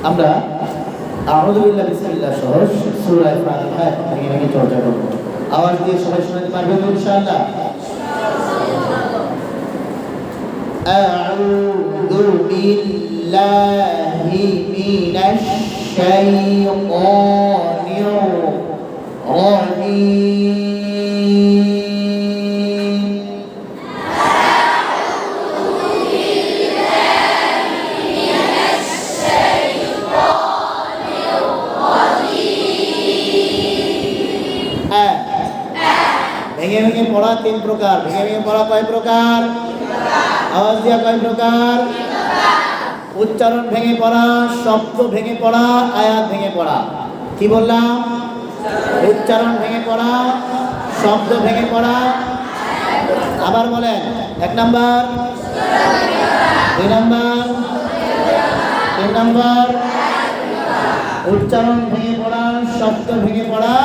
আমরা আউযু বিল্লাহি বিসমিল্লাহ সহ সূরা ফাতিহা ভেঙে ভেঙে চর্চা করব। আওয়াজ দিয়ে সবাই শোনাতে পারবেন ইনশাআল্লাহ? আউযু বিল্লাহি মিনাশ শাইতানির রাজিম। ভেঙে ভেঙে পড়া তিন প্রকার। ভেঙে ভেঙে পড়া কয় প্রকার? আওয়াজ দিয়া কয় প্রকার? উচ্চারণ ভেঙে পড়া, শব্দ ভেঙে পড়া, আয়াত ভেঙে পড়া। কি বললাম? উচ্চারণ ভেঙে পড়া, শব্দ ভেঙে পড়া। আবার বলেন, 1 নাম্বার, 2 নাম্বার, 3 নাম্বার। উচ্চারণ ভেঙে পড়া, শব্দ ভেঙে পড়া,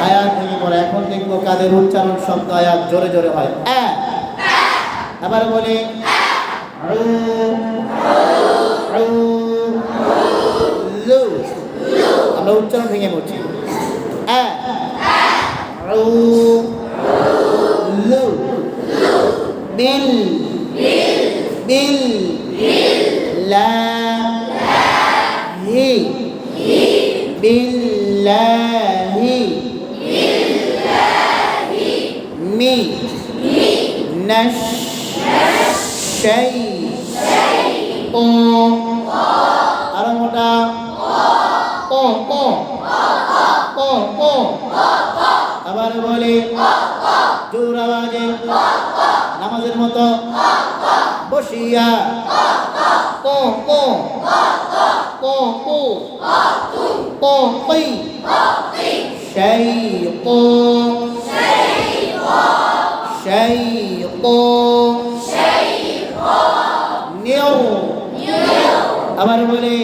আয়াত ভেঙে পড়া। এখন দেখবো কাদের উচ্চারণ শব্দ আয়াত জোরে জোরে হয়। আবার বলি, আমরা উচ্চারণ ভেঙে পড়ছি। বিল বিল লাহি বিল্লাহি মি নাশ শাই ও আরো মোটা ও ও ও ও। আবার বলি জোর আওয়াজে নামাজের মতো বসিয়া ও ও ও ও ও কই শাই ও নিউ। আবার বলি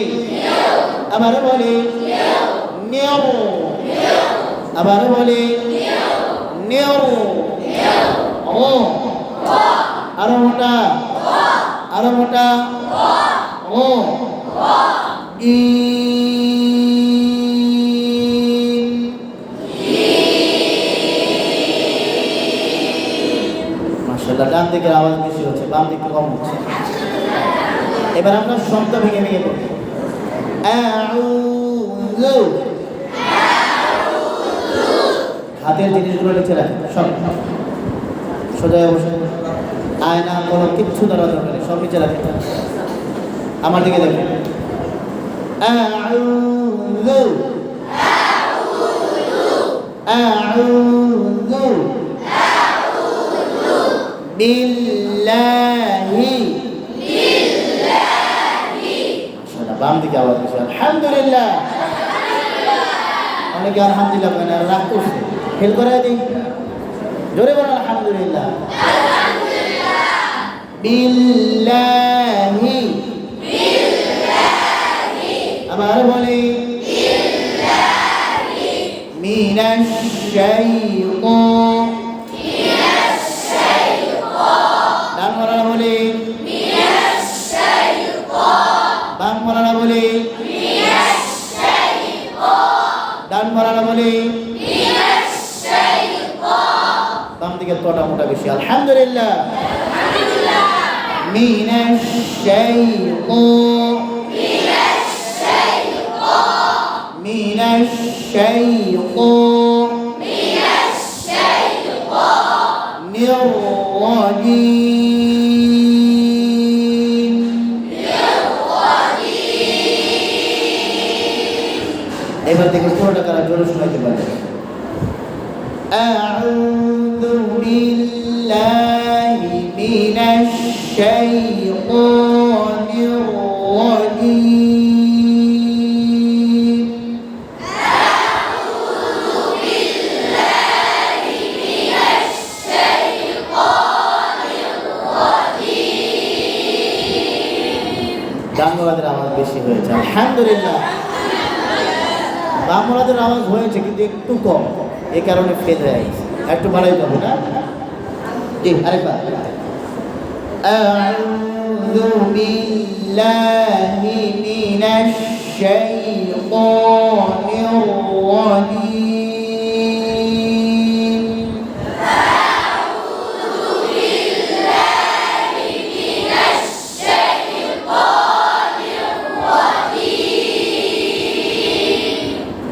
নিউ। আবার বলি নিউ। ও আরো মোটা ও ই। মাশাআল্লাহ, ডান দিকের আওয়াজ বেশি হচ্ছে, বাম দিকে কম হচ্ছে। এবার আমরা শব্দ ভেঙে ভেঙে পড়ি। আউযু, হাতের জিনিসগুলো নিচে রাখেন, সব সোজা বসে। আয়না কোনো কিচ্ছু ধরা দরকার নেই, সব নিচে রাখেন। আমার দিকে দেখেন। আউযু আউযু বিল্লাহি। বাম দিকে আওয়াজ বেশি। আলহামদুলিল্লাহ। অনেকে আলহামদুলিল্লাহ কেন রাগ করছে, ফেল করাই দিই। জোরে বলেন আলহামদুলিল্লাহ। বিল্লাহি। আবার বলি মিনাশ শাইতান। ডান মারানা বলি বাম মারানা বলি ডান মারানা বলি বাম দিকে তোটা মোটা বেশি। আলহামদুলিল্লাহ। মিনাশ শাইতান মিনাশ শাইতান নির রাজিম। এবার দেখুন পুরোটা কারা জোরে শোনাতে পারে। আউযু বিল্লাহি মিনাশ শাইতানির রাজিম। ডান মোলাদের আওয়াজ বেশি হয়েছে। আলহামদুলিল্লাহ। বাম মোলাদের আওয়াজ হয়েছে কিন্তু একটু কম, এই কারণে ফেল হয়ে গেছে। একটু বাড়াই যাবো না? জি আরেকবার। بالله من الشيطان الرجيم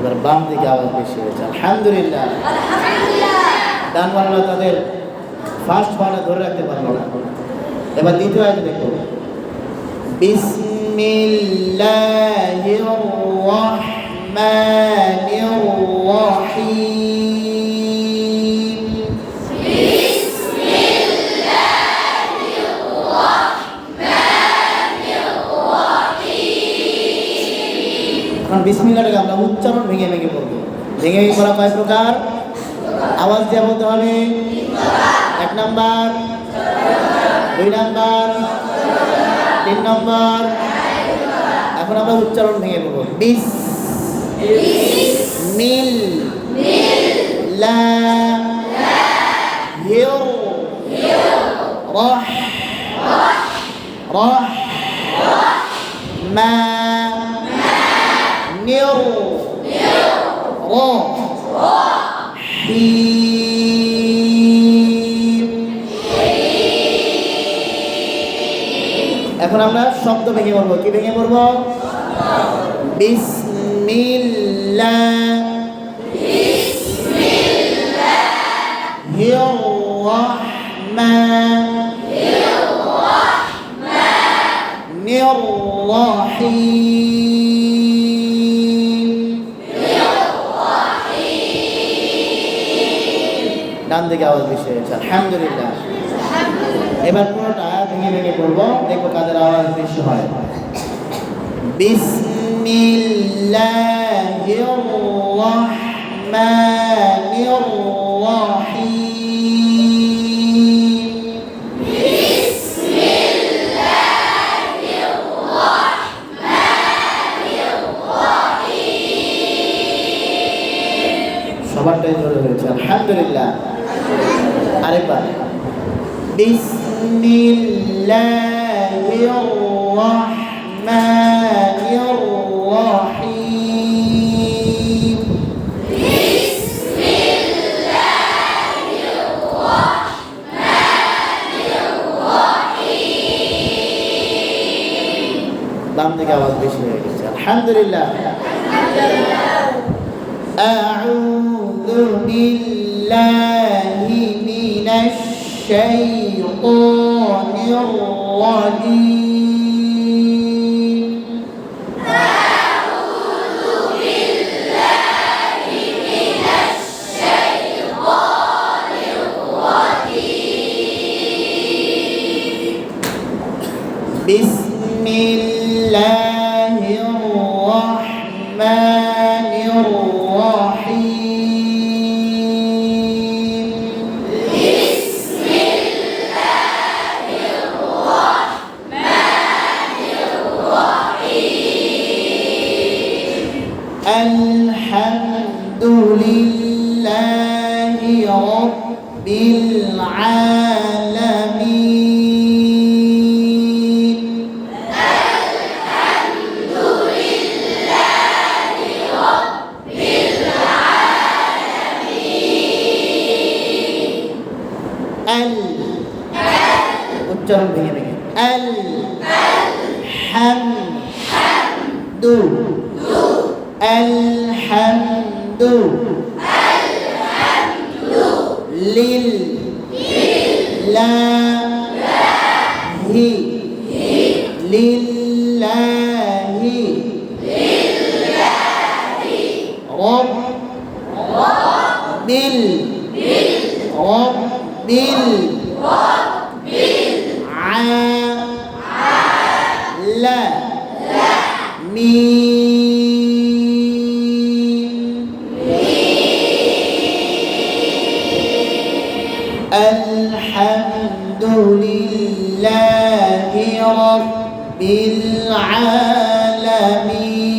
এবার বাম দিকে আওয়াজ বেশি হয়েছে আলহামদুলিল্লাহ ডান বাংলা তাদের ফার্স্ট ওয়ার্ডটা ধরে রাখতে পারলো না এবার দ্বিতীয় আয়াত দেখো বিসমিল্লাহির রহমানির রহিম এখন বিসমিল্লাহটাকে আমরা উচ্চারণ ভেঙে ভেঙে পড়বো ভেঙে ভেঙে পড়া কয় প্রকার আওয়াজ দিয়ে বলতে হবে এক নাম্বার দুই নাম্বার তিন নম্বর এখন আমরা উচ্চারণ ভেঙে পড়বো বিস মিল লা হিউ রহ রহ মা নিউ রো এখন আমরা শব্দ ভেঙে পড়বো কি ভেঙে পড়বো বিসমিল্লাহির রহমানির রহিম ডান দিকে আওয়াজ বেশি হয়েছে আলহামদুলিল্লাহ এবার পুরোটা ভেঙে ভেঙে পড়বো দেখবো কাদের আওয়াজ বেশি হয় বিসমিল্লাহির রহমানির রহিম বিসমিল্লাহির রহমানির রহিম সবারটাই জোরে হয়েছে আলহামদুলিল্লাহ আরেকবার বিসমিল্লাহির রহমানির রহিম বিসমিল্লাহির রহমানির রহিম বাম দিকে আওয়াজ বেশি হয়ে গেছে আলহামদুলিল্লাহ আউযু বিল্লাহি মিনাশ শাইতানির রাজীম আউযু বিল্লাহি মিনাশ শাইতানির রাজীম বিসমিল্লাহির রহমানির রহিম বিসমিল্লাহির রহমানির রহিম আলহামদুলিল্লাহি রাব্বিল আলামিন আলহামদুলিল্লাহি রাব্বিল আলামিন আল উচ্চারণ ভেঙে ভেঙে আল হামদু আলহামদু লিল্লাহি লিল্লাহি রব্বিল আলহামদুলিল্লাহি রাব্বিল আলামিন আলহামদুলিল্লাহি রাব্বিল আলামিন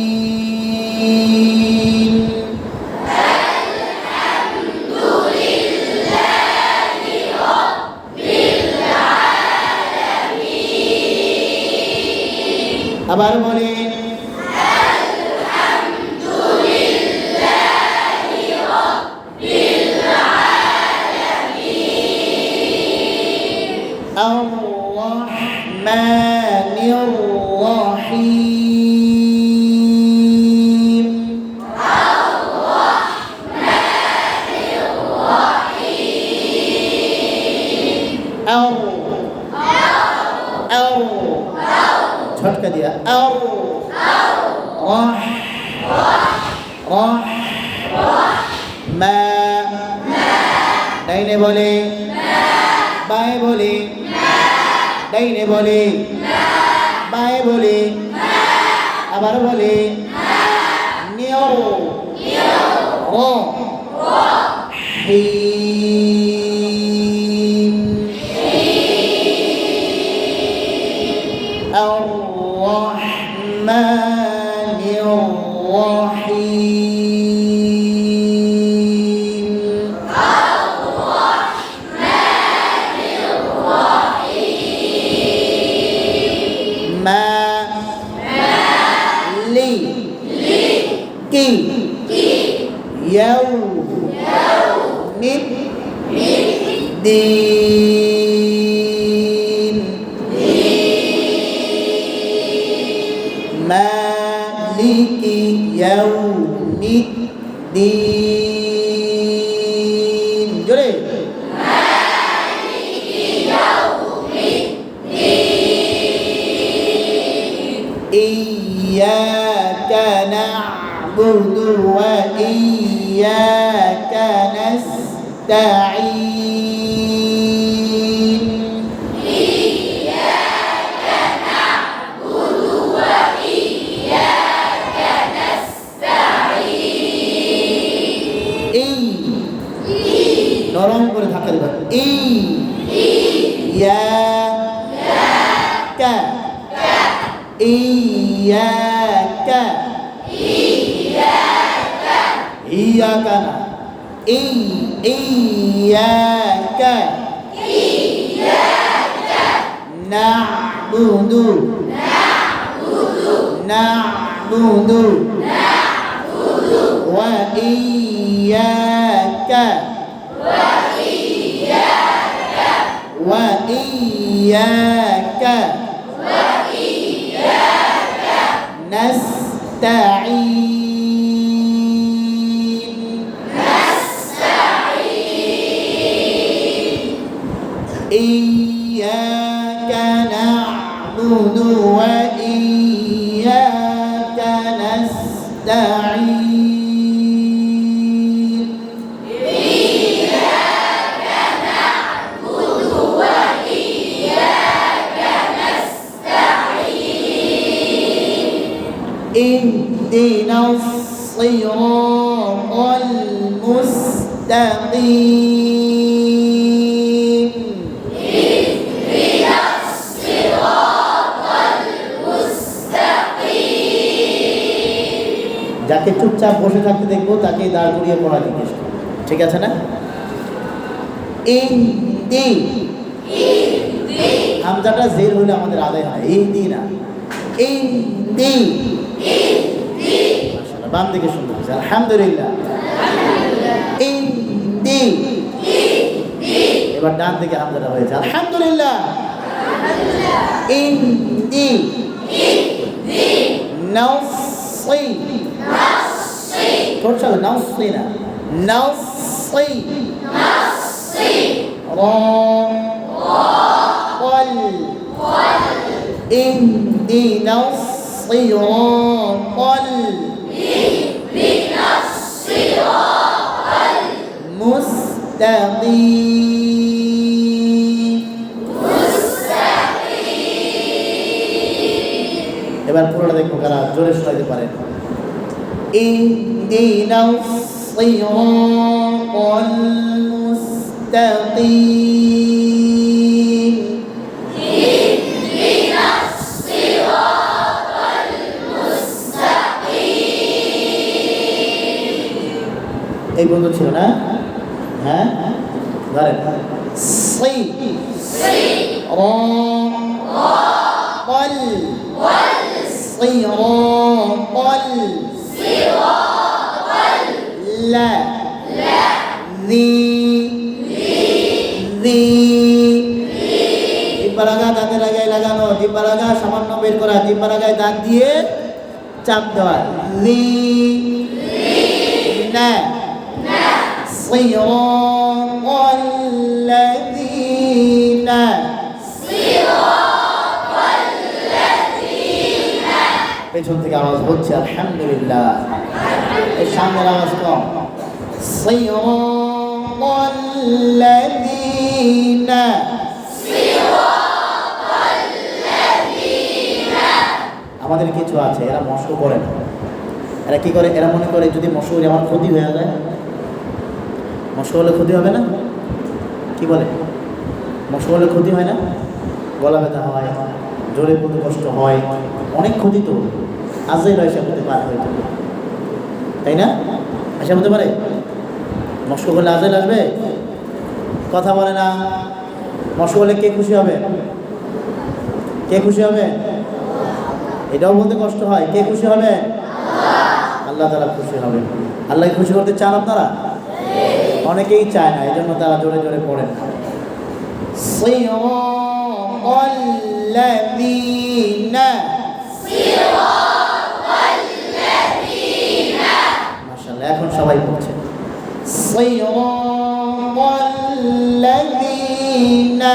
রহ রহ মা ডাইনে বলে বায়ে বলে ডাইনে বলে বায়ে বলে আবার বলে নিও ও হিম الرحمن الرحيم مالك يوم الدين مالك يوم الدين جري إياك نعبد وإياك نستعين إياك نعبد وإياك نستعين নরম করে ধাক্কা দেবেন إياك إياك إياك إياك نعبد وإياك نستعين إياك نعبد وإياك نستعين اهدنا الصراط المستقيم اهدنا الصراط المستقيم যাকে চুপচাপ বসে থাকতে দেখবো তাকে দাঁড় করিয়ে পড়া জিজ্ঞেস করবো ঠিক আছে না ইহদি হামজাটা জের হলে আমাদের আদায় হয় ইহদি না ইহদি মাশাআল্লাহ বাম দিকে শুনতে পাচ্ছি আলহামদুলিল্লাহ ইহদি এবার ডান দিকে হামজাটা হয়েছে আলহামদুলিল্লাহ ইহদি নাসি ঠোঁট চালু নাসি না নাসি রা قل اهدنا الصراط المستقيم এবার পুরোটা দেখবো কারা জোরে শোনাতে পারেন اهدنا الصراط المستقيم এই বন্ধু ছিল না হ্যাঁ ধরেন সি রা قل صراط لا ذي জিহ্বা লাগা দাঁতে লাগায় লাগানো জিহ্বা লাগা সামান্য বের করা জিহ্বা লাগায় দাঁত দিয়ে চাপ দেওয়া লি না صراط الذين পেছন থেকে আওয়াজ হচ্ছে আলহামদুলিল্লাহ। এই সামনের আওয়াজ কম। সিরাতাল্লাযীনা, আমাদের কিছু আছে এরা মস্ক করে না। এরা কি করে? এরা মনে করে যদি মস্ক করে আমার ক্ষতি হয়ে যায়। মস্ক হলে ক্ষতি হবে না? কি বলে? মস্ক হলে ক্ষতি হয় না? গলা ব্যথা হয়, জোরে পড়তে কষ্ট হয়, অনেক ক্ষতি তো। আজরাইল এসে হতে পারে হয়তো, তাই না? এসে হতে পারে। মস্ক করলে আজরাইল আসবে? কথা বলে না। মস্ক হলে কে খুশি হবে? কে খুশি হবে? এটাও বলতে কষ্ট হয়। কে খুশি হবে? আল্লাহ তাআলা খুশি হবে। আল্লাহ খুশি করতে চান আপনারা? অনেকেই চায় না, এই জন্য তারা জোরে জোরে পড়েন। সিরাতাল্লাযীনা, মাশাআল্লাহ, এখন সবাই পড়ছে। সিরাতাল্লাযীনা,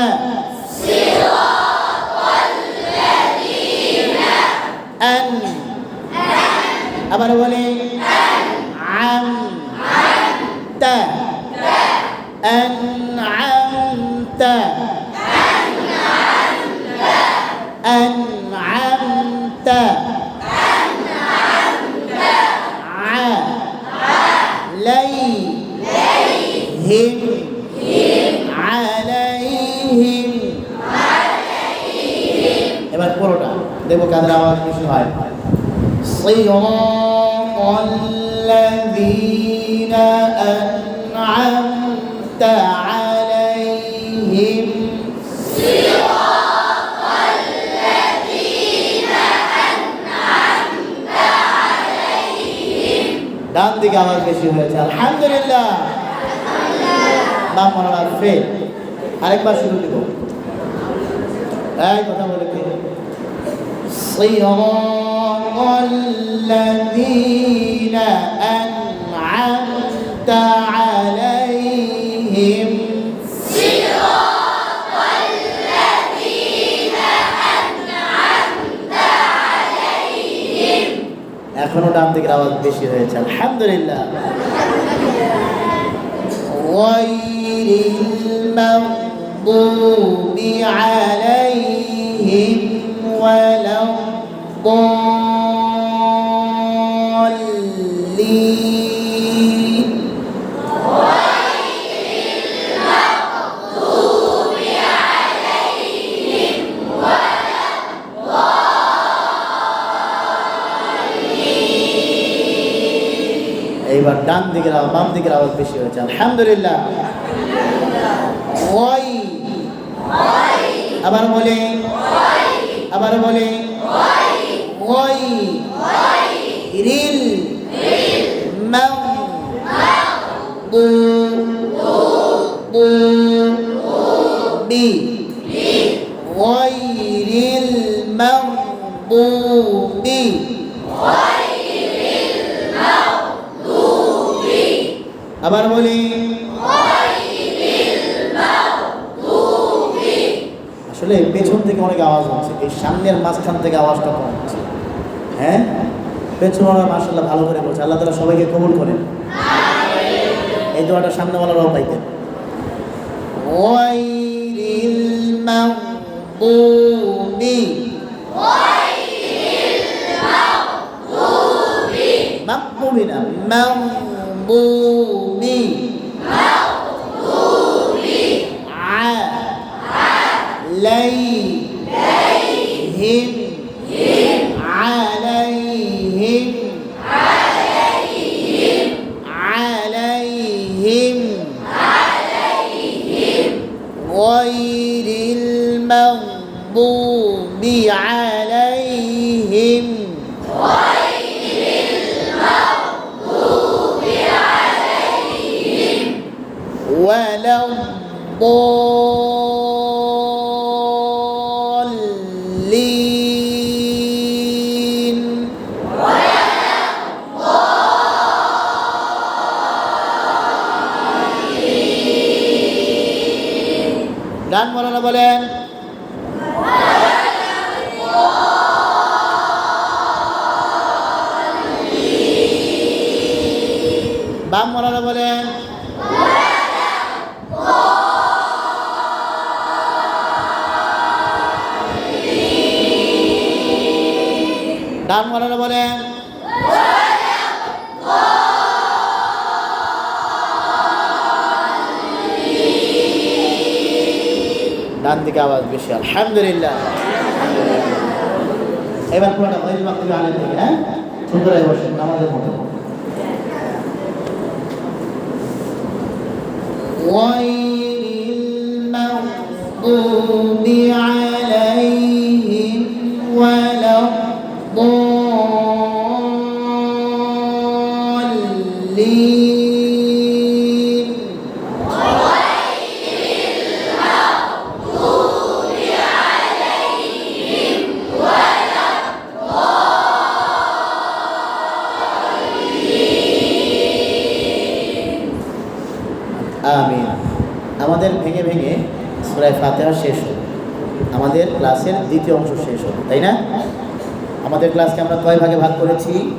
আন, আবার বলি আনআমতা, আনআমতা, আনআমতা, আলাইহিম, আলাইহিম। এবার পুরোটা দেখবো কাদের আওয়াজ বেশি হয়। সিরাতাল্লাযীনা আনআমতা আলাইহিম, ডান দিকে আওয়াজ বেশি হয়েছে আলহামদুলিল্লাহ। নাম মনে রাখবে। আরেকবার শুরু দিব। এই কথা বলে কি? সিরাতাল্লাযীনা আনআমতা আলাইহিম, এখনো ডান দিকের আওয়াজ বেশি হয়েছে আলহামদুলিল্লাহ। গায়রিল মাগদুবি আলাইহিম ওয়ালাদ-দাল্লিন, এইবার ডান দিকের আওয়াজ, বাম দিকের আওয়াজ বেশি হয়েছে আলহামদুলিল্লাহ। ওই, আবার বলি, আবার বলি, ওই রিল মাগদুবি, গায়রিল মাগদুবি, আবার বলি। আসলে পেছন থেকে অনেক আওয়াজ হচ্ছে, এই সামনের মাঝখান থেকে আওয়াজটা কম হচ্ছে। হ্যাঁ, পেছন মাশাআল্লাহ ভালো করে বলছে। আল্লাহ তাআলা সবাইকে কবুল করেন। এই দোয়াটা সামনেওয়ালারাও পাইতেন। গায়রিল মাগদুবি, মাগদুবি না, মাগদুবি, আলাইহিম, আলাইহিম, আলাইহিম, গায়রিল মাগদুবি আলাইহিম, ওয়ালাদ-দাল্লিন। ডান মাওলানা বলেন। বাম ওয়ালারা বলেন ডান ওয়ালারা বলেন ডান দিকে আওয়াজ বেশি আলহামদুলিল্লাহ এবার পুরোটা ওই মাকতুবে আলেম থেকে হ্যাঁ সুন্দর হয়ে বসেন আমাদের মতো غير المغضوب عليهم ولا الضالين আমিন আমাদের ভেঙে ভেঙে সূরা ফাতিহা শেষ হলো আমাদের ক্লাসের দ্বিতীয় অংশ শেষ হলো তাই না আমাদের ক্লাসকে আমরা কয় ভাগে ভাগ করেছি